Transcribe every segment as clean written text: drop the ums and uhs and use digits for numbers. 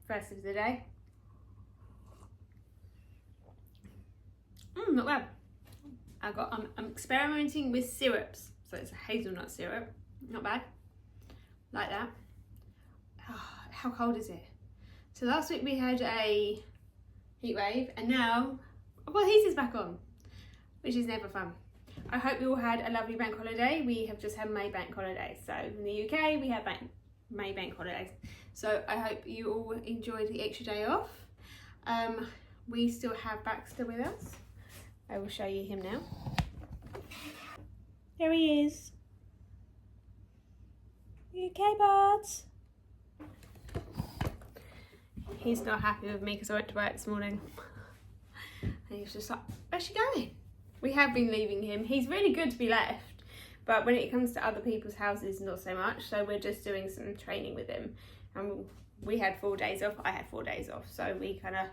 first of the day. Not bad. I'm experimenting with syrups. So it's a hazelnut syrup. Not bad. Like that. Oh, how cold is it? So last week we had a heat wave, and now, well, the heater's back on, which is never fun. I hope you all had a lovely bank holiday. We have just had May bank holidays. So in the UK, we have May bank holidays. So I hope you all enjoyed the extra day off. We still have Baxter with us. I will show you him now. There he is. You okay, buds? He's not happy with me because I went to work this morning. And he's just like, where's she going? We have been leaving him. He's really good to be left, but when it comes to other people's houses, not so much. So we're just doing some training with him. And we had 4 days off. I had 4 days off. So we kind of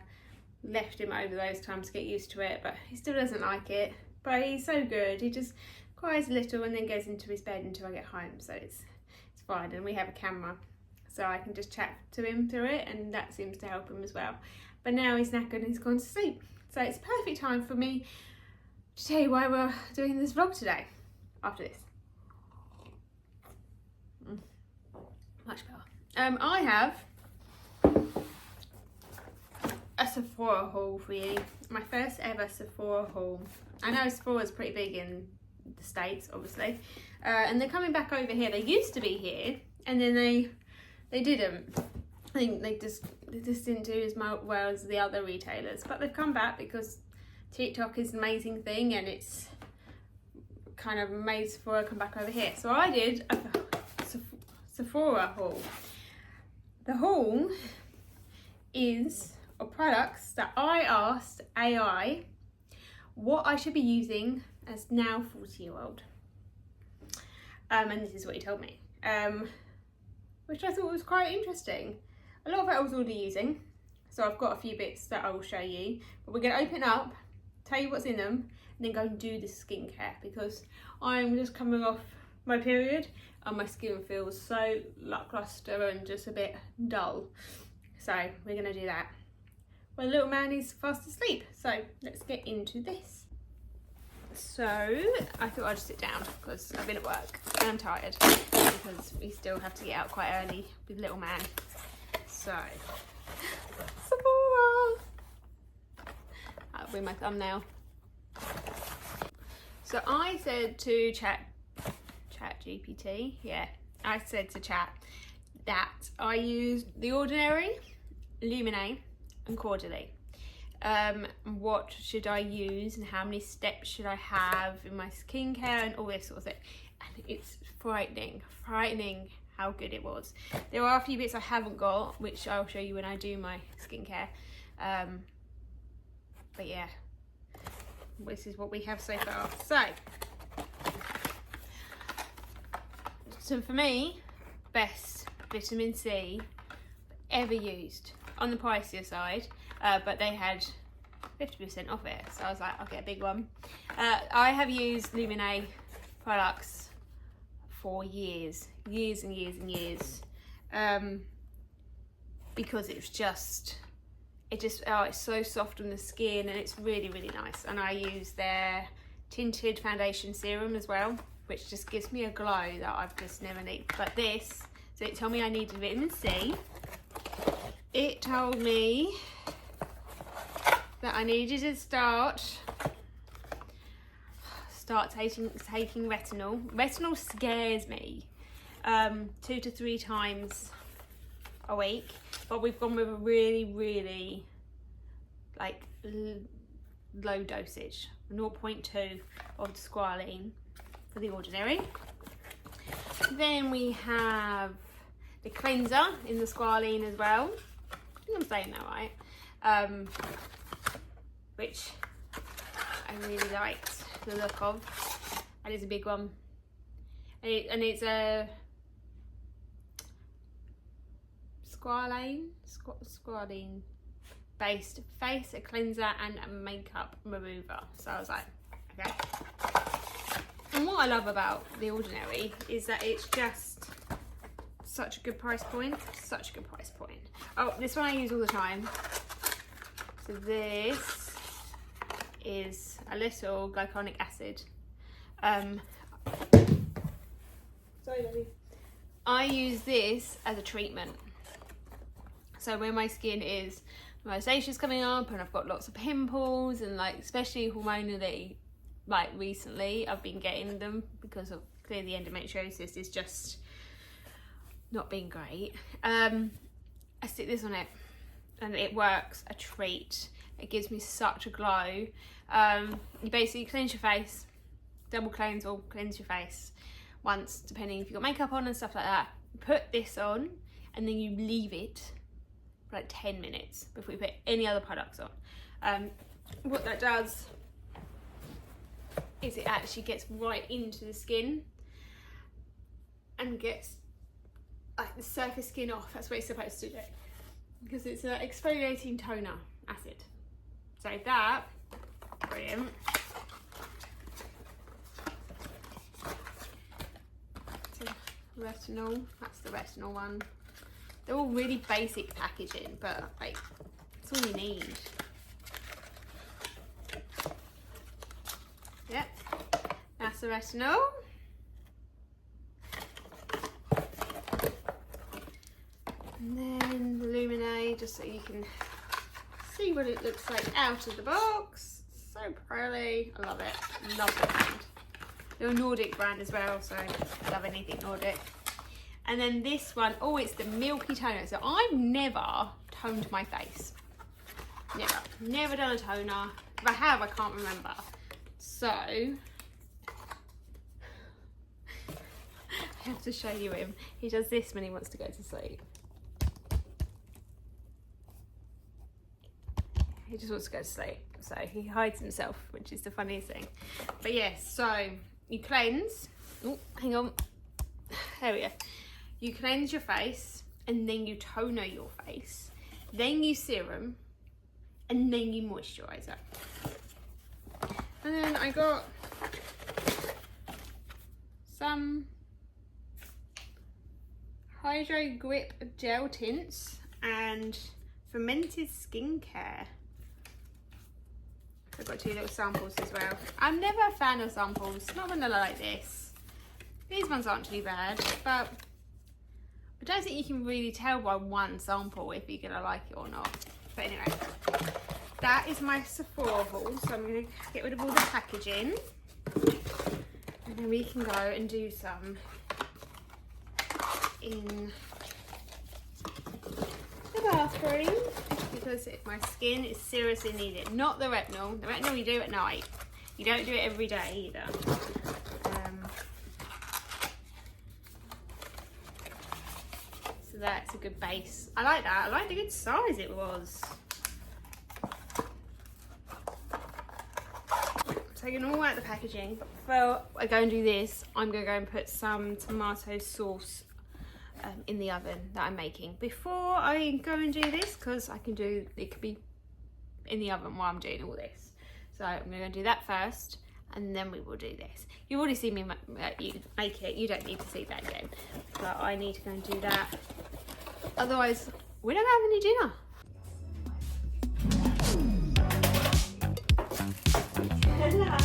left him over those times to get used to it, but he still doesn't like it. But he's so good. He just cries a little and then goes into his bed until I get home. So it's fine. And we have a camera, so I can just chat to him through it, and that seems to help him as well. But now he's knackered and he's gone to sleep. So it's perfect time for me to tell you why we're doing this vlog today, after this. Much better. I have a Sephora haul for you. My first ever Sephora haul. I know Sephora's pretty big in the States, obviously. And they're coming back over here. They used to be here, and then they didn't. I think they just didn't do as well as the other retailers. But they've come back because TikTok is an amazing thing, and it's kind of made Sephora come back over here. So I did a Sephora haul. The haul is of products that I asked AI what I should be using as now 40-year-old. And this is what he told me, which I thought was quite interesting. A lot of it I was already using, so I've got a few bits that I will show you, but we're going to open up, tell you what's in them, and then go and do the skincare, because I'm just coming off my period and my skin feels so lackluster and just a bit dull. So we're going to do that. Well, little man is fast asleep, so let's get into this. So I thought I'd sit down because I've been at work and I'm tired, because we still have to get out quite early with little man. So Sephora. That'll be my thumbnail. So I said to ChatGPT, yeah, I said to Chat that I use The Ordinary, Luminate and Caudalie. What should I use and how many steps should I have in my skincare and all this sort of thing. And it's frightening how good it was. There are a few bits I haven't got, which I'll show you when I do my skincare. But yeah, this is what we have so far. So for me, best vitamin C ever used, on the pricier side, but they had 50% off it, so I was like, I'll get a big one. I have used Luminate products for years and years, because it's so soft on the skin, and it's really nice. And I use their tinted foundation serum as well, which just gives me a glow that I've just never needed. But this, so it told me I needed vitamin C. It told me that I needed to start taking retinol. Retinol scares me 2 to 3 times a week, but we've gone with a really like low dosage, 0.2 of Squalane for The Ordinary. Then we have the cleanser in the Squalane as well. I think I'm saying that right. Which I really liked the look of. And it's a big one. And it's a Squalane based face, a cleanser and a makeup remover. So I was like, okay. And what I love about The Ordinary is that it's just such a good price point. Such a good price point. Oh, this one I use all the time. So this is a little glycolic acid. Sorry, baby. I use this as a treatment. So when my skin is rosacea's coming up and I've got lots of pimples and like especially hormonally, like recently I've been getting them because of clearly endometriosis is just not being great. I stick this on it and it works a treat. It gives me such a glow. You basically cleanse your face, double cleanse or cleanse your face once, depending if you've got makeup on and stuff like that. You put this on and then you leave it for like 10 minutes before you put any other products on. What that does is it actually gets right into the skin and gets like the surface skin off. That's what it's supposed to do because it's an exfoliating toner acid. So that, brilliant. So retinol, that's the retinol one. They're all really basic packaging, but like, it's all you need. Yep, that's the retinol. And then the Luminate, just so you can see what it looks like out of the box. So pretty. I love it. Love the brand. They're a Nordic brand as well, so I love anything Nordic. And then this one, oh, it's the Milky toner. So I've never toned my face. Never done a toner. If I have, I can't remember. So I have to show you him. He does this when he wants to go to sleep. He just wants to go to sleep, so he hides himself, which is the funniest thing. But yes, so you cleanse. Oh, hang on. There we go. You cleanse your face, and then you toner your face. Then you serum, and then you moisturizer. And then I got some Hydro Grip gel tints and Fermented skincare. I've got 2 little samples as well. I'm never a fan of samples, not when they're like this. These ones aren't too bad, but I don't think you can really tell by one sample if you're gonna like it or not. But anyway, that is my Sephora haul. So I'm gonna get rid of all the packaging and then we can go and do some in the bathroom. Because my skin is seriously needed. Not the retinol. The retinol you do at night. You don't do it every day either. So that's a good base. I like that. I like the good size it was. Taking all out the packaging. But before I go and do this, I'm going to go and put some tomato sauce in the oven that I'm making before I go and do this, because I can do it could be in the oven while I'm doing all this. So I'm going to do that first and then we will do this. You've already seen me make it, you don't need to see that again, but I need to go and do that, otherwise we don't have any dinner. Hello.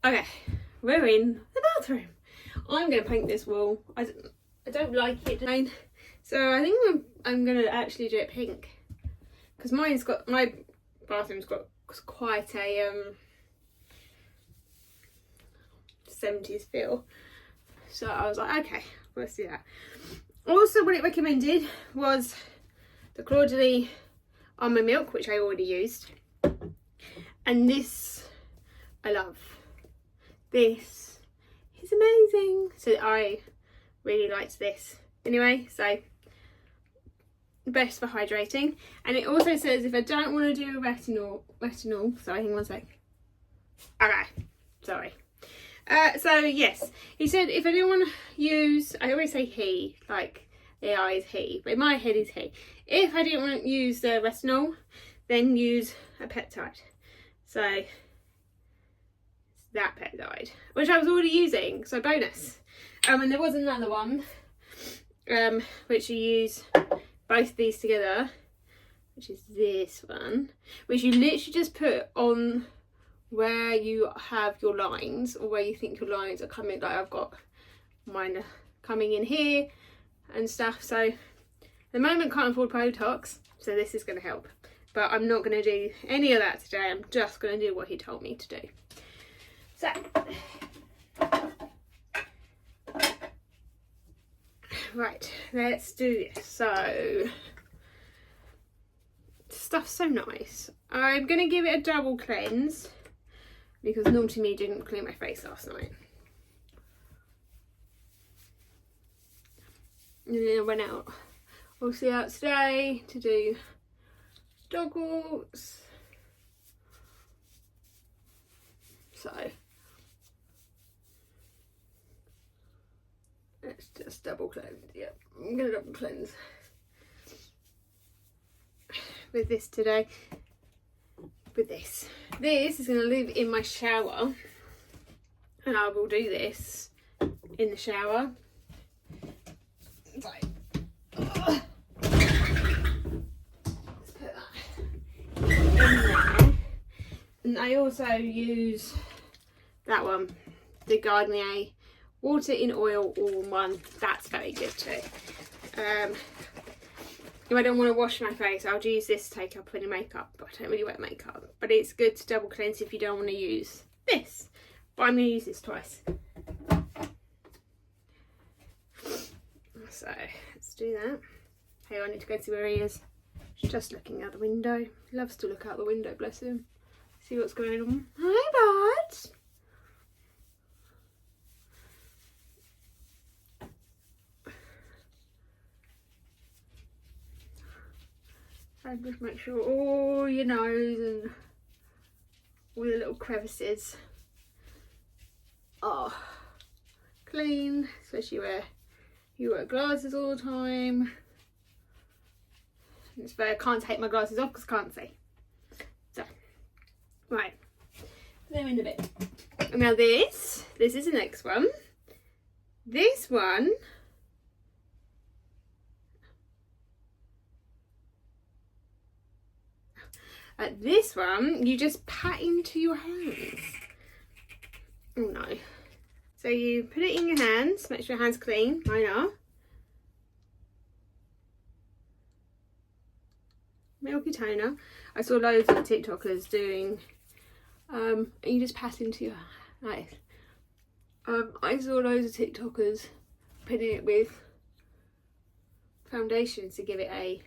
Okay, we're in the bathroom. I'm going to paint this wall. I don't like it, so I think I'm going to actually do it pink, because my bathroom's got quite a 70s feel. So I was like, okay, let's do that. Also, what it recommended was the Caudalie almond milk, which I already used, and this I love. This is amazing. So I really liked this. Anyway, so best for hydrating. And it also says if I don't want to do a retinol, sorry, hang on a sec. Okay. Sorry. So yes, he said if anyone use, I always say he, like the I is he, but in my head is he. If I didn't want to use the retinol, then use a peptide. So it's that peptide, which I was already using, so bonus. And there was another one, which you use both of these together, which is this one, which you literally just put on where you have your lines, or where you think your lines are coming. Like I've got mine coming in here and stuff. So at the moment can't afford Botox, so this is going to help. But I'm not going to do any of that today. I'm just going to do what he told me to do. So right, let's do this. So stuff's so nice. I'm going to give it a double cleanse, because naughty me didn't clean my face last night. And then I went out, obviously out today, to do dog walks. So let's just double cleanse. Yep, I'm going to double cleanse with this today. With this is going to live in my shower, and I will do this in the shower. It's like, let's put that in there. And I also use that one, the Garnier Water in Oil All-in-One. That's very good too. If I don't want to wash my face, I'll use this to take up any makeup, but I don't really wear makeup. But it's good to double cleanse if you don't want to use this. But I'm going to use this twice. So let's do that. Hey, I need to go see where he is. He's just looking out the window. He loves to look out the window, bless him. See what's going on. Hi, bud. And just make sure all your nose and all the little crevices are clean, especially where you wear glasses all the time. It's where I can't take my glasses off because I can't see. So, right, put them in a bit. Now this is the next one. This one, you just pat into your hands. Oh no. So you put it in your hands, make sure your hands clean, mine are. Milky toner. I saw loads of TikTokers doing, you just pat into your, like, I saw loads of TikTokers putting it with foundation to give it a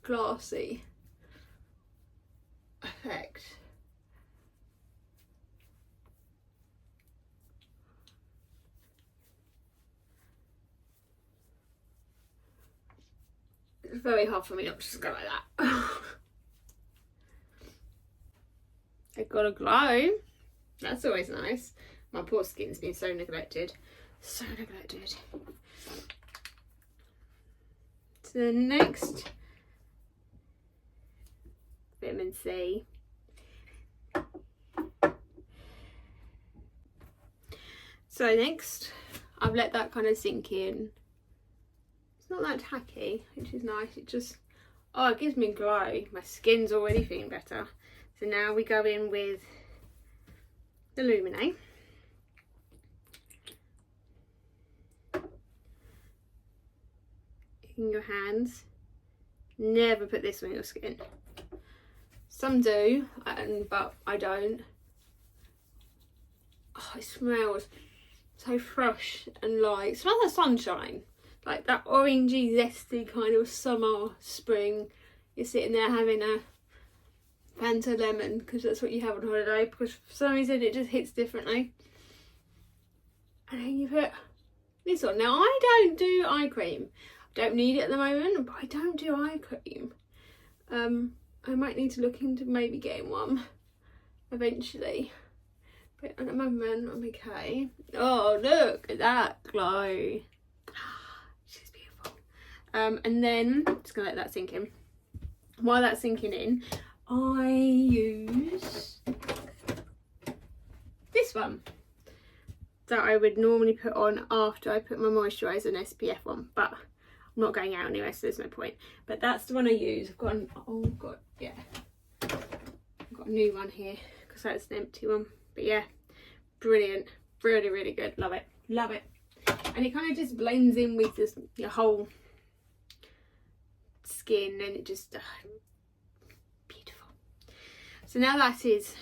glassy effect. It's very hard for me not to just go like that. It got a glow. That's always nice. My poor skin's been so neglected. So neglected. So the next, vitamin C. So next, I've let that kind of sink in. It's not that tacky, which is nice. It just, oh, it gives me a glow. My skin's already feeling better. So now we go in with the Luminate. In your hands. Never put this on your skin. Some do, but I don't. Oh, it smells so fresh and light. It smells like sunshine. Like that orangey, zesty kind of summer, spring. You're sitting there having a Fanta lemon, because that's what you have on holiday, because for some reason it just hits differently. And then you put this on. Now I don't do eye cream. I don't need it at the moment, but I don't do eye cream. I might need to look into maybe getting one eventually. But at the moment, I'm okay. Oh, look at that glow. She's beautiful. And then, just gonna let that sink in. While that's sinking in, I use this one that I would normally put on after I put my moisturiser and SPF on, but I'm not going out anyway, so there's no point. But that's the one I use. I've got I've got a new one here because that's an empty one. But yeah, brilliant, really, really good. Love it, love it. And it kind of just blends in with this, your whole skin, and it just beautiful. So now that is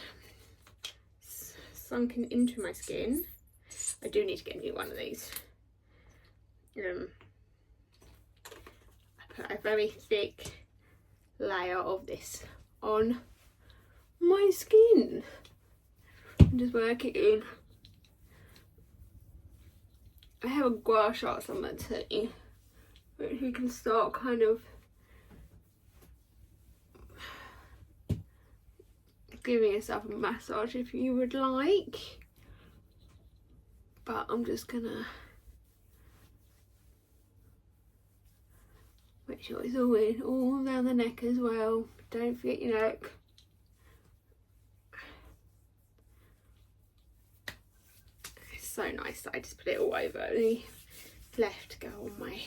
sunken into my skin, I do need to get a new one of these. I put a very thick layer of this on my skin and just work it in. I have a gua sha on my tea, which you can start kind of giving yourself a massage if you would like, but I'm just gonna make sure it's all in, all down the neck as well. Don't forget your neck. It's so nice that I just put it all over. Only left to go on my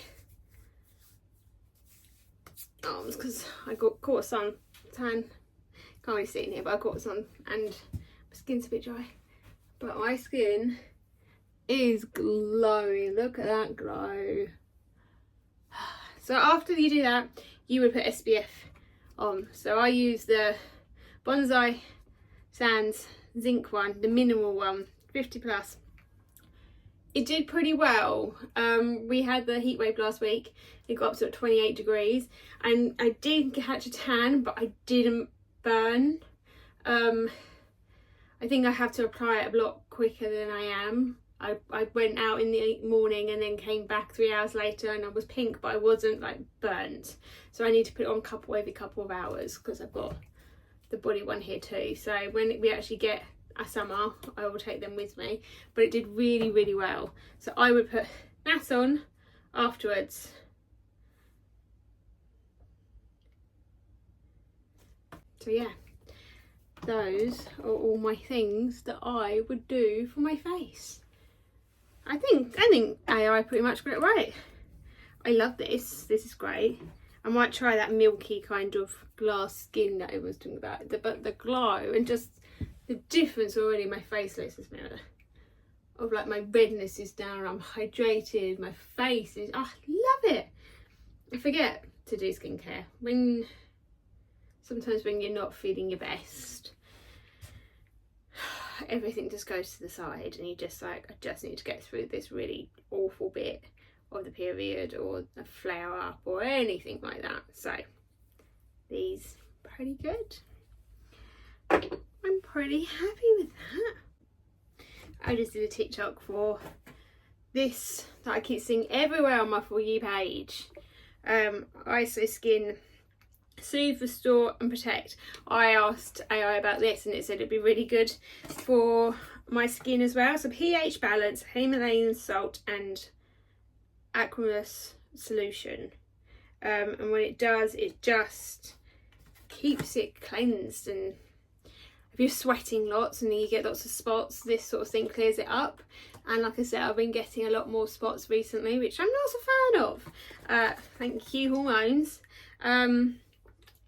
arms because I caught some tan. Can't really see it in here, but I caught some and my skin's a bit dry. But my skin is glowing. Look at that glow. So after you do that, you would put SPF on. So I use the Bonsai Sands Zinc one, the minimal one, 50 plus. It did pretty well. We had the heat wave last week. It got up to 28 degrees and I did catch a tan, but I didn't burn. I think I have to apply it a lot quicker than I am. I went out in the morning and then came back 3 hours later and I was pink, but I wasn't like burnt. So I need to put it on every couple of hours because I've got the body one here too. So when we actually get a summer, I will take them with me. But it did really, really well. So I would put that on afterwards. So yeah, those are all my things that I would do for my face. I think AI pretty much got it right. I love this. This is great. I might try that milky kind of glass skin that I was talking about. But the glow and just the difference already my face looks this mirror. Of like my redness is down, I'm hydrated, my face is, I love it. I forget to do skincare. Sometimes when you're not feeling your best, everything just goes to the side and you just like, I just need to get through this really awful bit of the period or a flare up or anything like that. So these pretty good. I'm pretty happy with that. I just did a TikTok for this that I keep seeing everywhere on my For You page. ISO Skin Soothe, Restore and Protect. I asked AI about this and it said it'd be really good for my skin as well. So pH balance, Himalayan salt and aqueous solution. And when it does, it just keeps it cleansed. And if you're sweating lots and you get lots of spots, this sort of thing clears it up. And like I said, I've been getting a lot more spots recently, which I'm not a fan of. Thank you, hormones.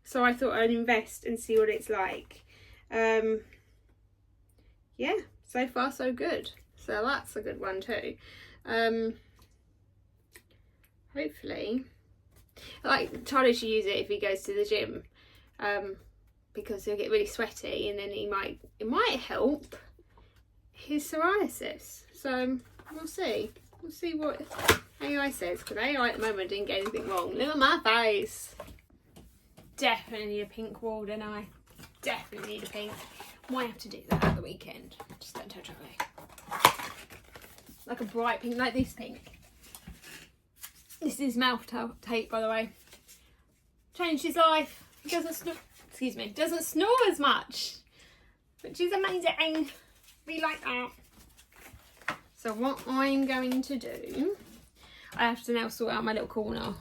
So I thought I'd invest and see what it's like. Yeah, so far so good. So that's a good one too. Hopefully, like Charlie should use it if he goes to the gym, because he'll get really sweaty and then it might help his psoriasis. So we'll see. We'll see what AI says, because AI at the moment didn't get anything wrong. Look at my face. Definitely need a pink wall, don't I? Definitely need a pink. Might have to do that at the weekend. Just don't touch it. Like a bright pink, like this pink. This is mouth tape, by the way. Changed his life. He doesn't snore. Excuse me. Doesn't snore as much, which is amazing. Be like that. So what I'm going to do, I have to now sort out my little corner.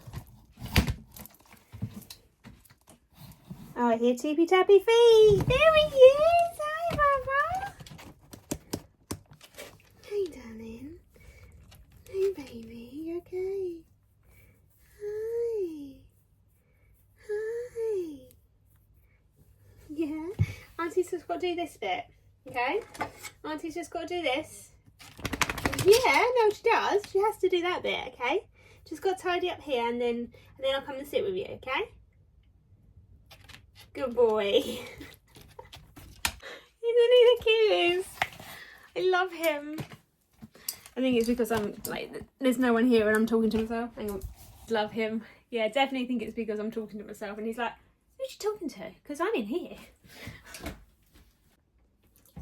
Oh, I hear Tippy Tappy feet. There he is. Hi, Baba. Hey, darling. Hey, baby. You okay? Hi. Hi. Yeah. Auntie's just got to do this bit. Okay? Auntie's just got to do this. Yeah, no, she does. She has to do that bit, okay? Just got to tidy up here and then I'll come and sit with you, okay? Good boy. Isn't he the cutest? I love him. I think it's because I'm like, there's no one here and I'm talking to myself. I love him. Yeah, definitely think it's because I'm talking to myself and he's like, who's you talking to? Because I'm in here.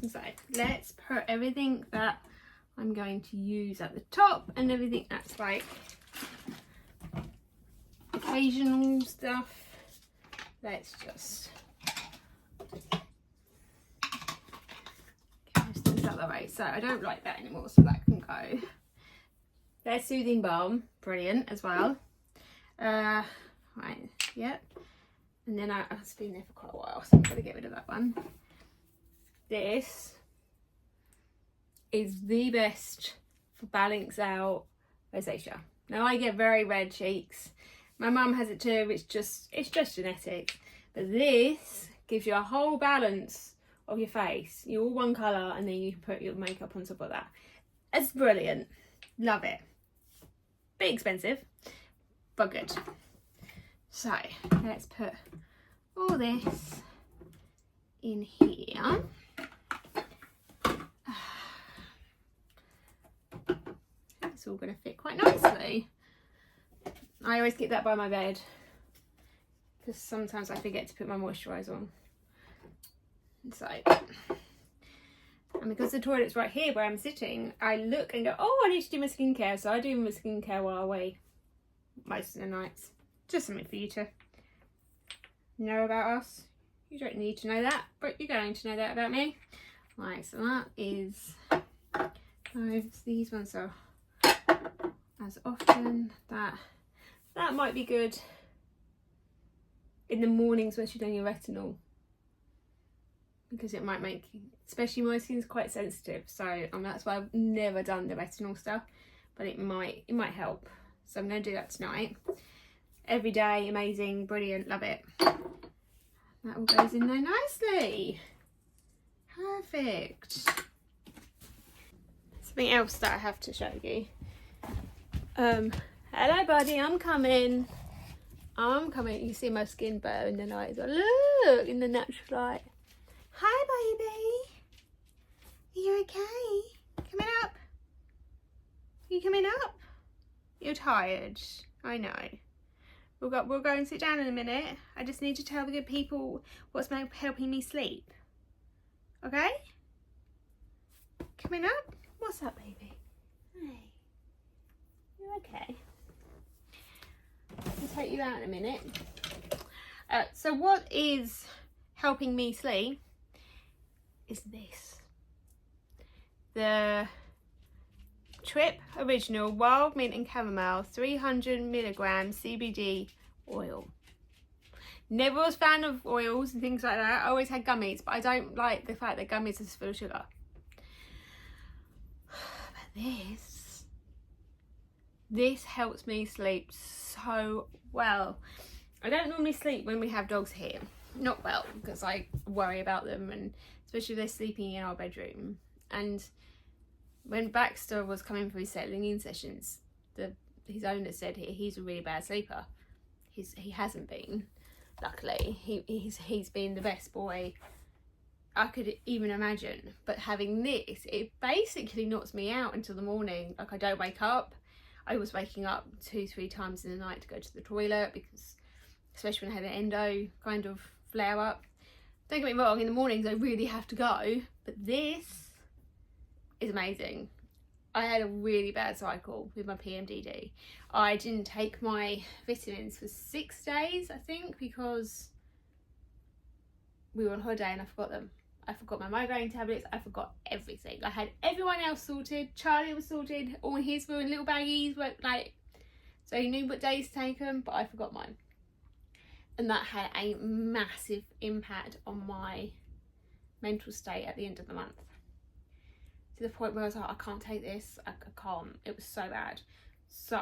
So let's put everything that I'm going to use at the top and everything that's like occasional stuff. Let's just get most things out of the way. So I don't like that anymore, so that can go. There's soothing balm, brilliant as well. Right, yep. And then it's been there for quite a while, so I'm gonna get rid of that one. This is the best for balance out rosacea. Now I get very red cheeks. My mum has it too. It's just genetic. But this gives you a whole balance of your face. You're all one colour and then you can put your makeup on top of that. It's brilliant. Love it. Bit expensive, but good. So let's put all this in here. It's all going to fit quite nicely. I always keep that by my bed because sometimes I forget to put my moisturiser on. So, and because the toilet's right here where I'm sitting, I look and go, oh, I need to do my skincare. So I do my skincare while I wait most of the nights. Just something for you to know about us. You don't need to know that, but you're going to know that about me. Right, so that is, these ones are as often, that might be good in the mornings when you're doing your retinol, because it might make, especially my skin's quite sensitive, so that's why I've never done the retinol stuff, but it might help. So I'm going to do that tonight. Every day, amazing, brilliant, love it. That all goes in there nicely. Perfect. Something else that I have to show you. Hello buddy, I'm coming. You see my skin better in the night as well. Look, in the natural light. Hi baby. Are you okay? Coming up? You coming up? You're tired. I know. We'll go and sit down in a minute. I just need to tell the good people what's helping me sleep. Okay? Coming up? What's up, baby? Hey. You okay? I'll take you out in a minute. So what is helping me sleep is this. The Trip Original Wild Mint and Chamomile 300 milligrams CBD oil. Never was a fan of oils and things like that. I always had gummies, but I don't like the fact that gummies is full of sugar. But this helps me sleep so well. I don't normally sleep when we have dogs here. Not well, because I worry about them, and especially if they're sleeping in our bedroom. And when Baxter was coming for his settling in sessions, his owner said he's a really bad sleeper. He hasn't been, luckily. He's been the best boy I could even imagine. But having this, it basically knocks me out until the morning. Like, I don't wake up. I was waking up 2-3 times in the night to go to the toilet, because especially when I had an endo kind of flare up. Don't get me wrong, in the mornings I really have to go, but this is amazing. I had a really bad cycle with my PMDD. I didn't take my vitamins for 6 days, I think, because we were on holiday and I forgot them. I forgot my migraine tablets. I forgot everything. I had everyone else sorted. Charlie was sorted. All his were in little baggies. Like, so he knew what days to take them, but I forgot mine. And that had a massive impact on my mental state at the end of the month. To the point where I was like, I can't take this. I can't. It was so bad. So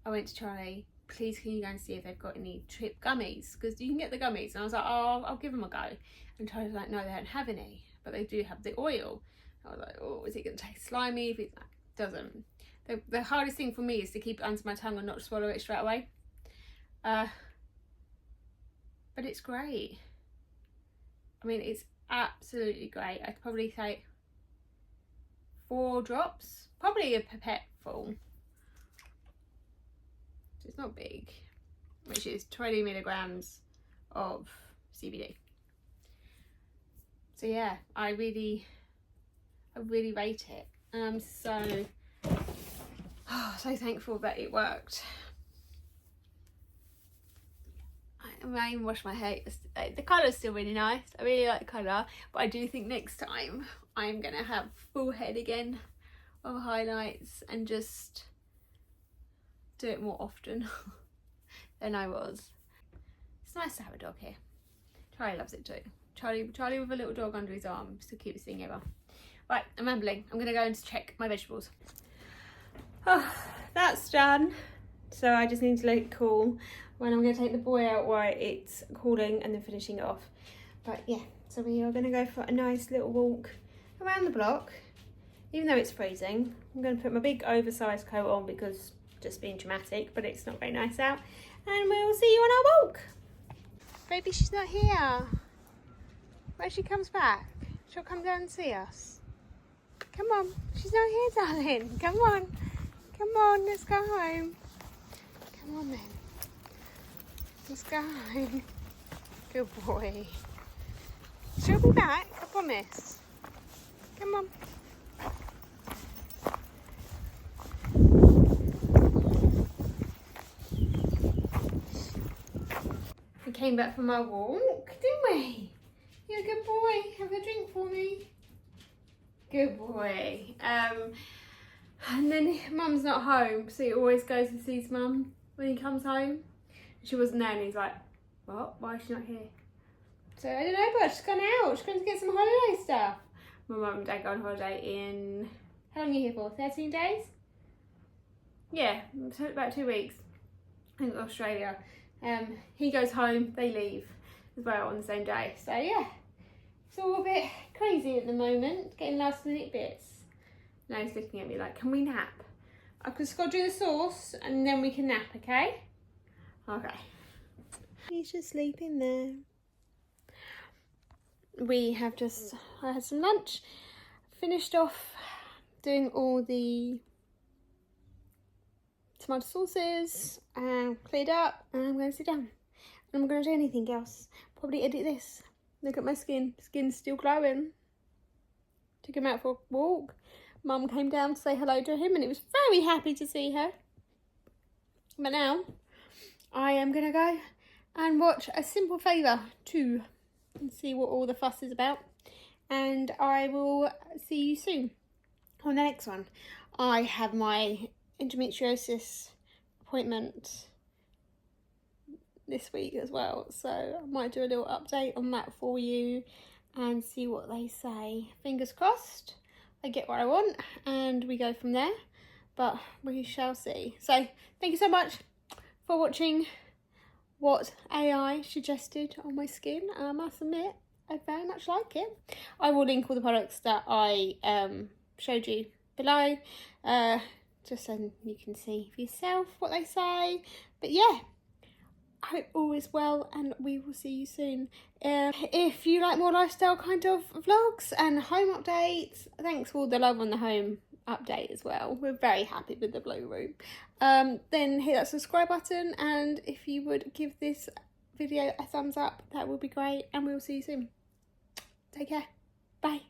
I went to Charlie. Please can you go and see if they've got any trip gummies, because you can get the gummies. And I was like, oh, I'll give them a go. And Charlie's like, no, they don't have any, but they do have the oil. I was like, oh, is it going to taste slimy? If it doesn't. The hardest thing for me is to keep it under my tongue and not swallow it straight away. But it's great. I mean, it's absolutely great. I could probably take 4 drops, probably a pipette full. So it's not big, which is 20 milligrams of CBD. So yeah, I really rate it. And I'm so thankful that it worked. I even washed my hair. The colour's still really nice. I really like the colour, but I do think next time I'm gonna have full head again of highlights and just do it more often than I was. It's nice to have a dog here. Charlie loves it too. Charlie with a little dog under his arm. It's the cutest thing ever. Right, I'm rambling. I'm gonna go and check my vegetables. Oh, that's done. So I just need to let it cool when I'm going to take the boy out while it's cooling and then finishing it off. But yeah, so we are going to go for a nice little walk around the block. Even though it's freezing, I'm going to put my big oversized coat on because just being dramatic, but it's not very nice out. And we'll see you on our walk. Baby, she's not here. When she comes back, she'll come down and see us. Come on, she's not here, darling. Come on, let's go home. Come on then. Let's go home. Good boy. She'll be back, I promise. Come on. We came back from our walk, didn't we? You're a good boy. Have a drink for me. Good boy. And then Mum's not home, so he always goes and sees Mum when he comes home. She wasn't there, and he's like, what? Why is she not here? So I don't know, but she's gone out. She's going to get some holiday stuff. My mum and dad go on holiday in, how long are you here for? 13 days? Yeah, about 2 weeks in Australia. He goes home, they leave as well on the same day. So yeah, it's all a bit crazy at the moment, getting last minute bits. Now he's looking at me like, can we nap? I've just got to do the sauce and then we can nap, okay? Okay. He's just sleeping there. I had some lunch, finished off doing all the tomato sauces and cleared up, and I'm going to sit down. And I'm going to do anything else. Probably edit this. Look at my skin. Skin's still glowing. Took him out for a walk. Mum came down to say hello to him and he was very happy to see her. But now I am going to go and watch A Simple Favour 2 and see what all the fuss is about. And I will see you soon on the next one. I have my endometriosis appointment this week as well, so I might do a little update on that for you and see what they say. Fingers crossed I get what I want and we go from there, but we shall see. So thank you so much for watching what AI suggested on my skin. I must admit I very much like it. I will link all the products that I showed you below, just so you can see for yourself what they say. But yeah, I hope all is well and we will see you soon. If you like more lifestyle kind of vlogs and home updates, thanks for all the love on the home update as well. We're very happy with the blue room. Then hit that subscribe button, and if you would give this video a thumbs up, that would be great, and we will see you soon. Take care. Bye.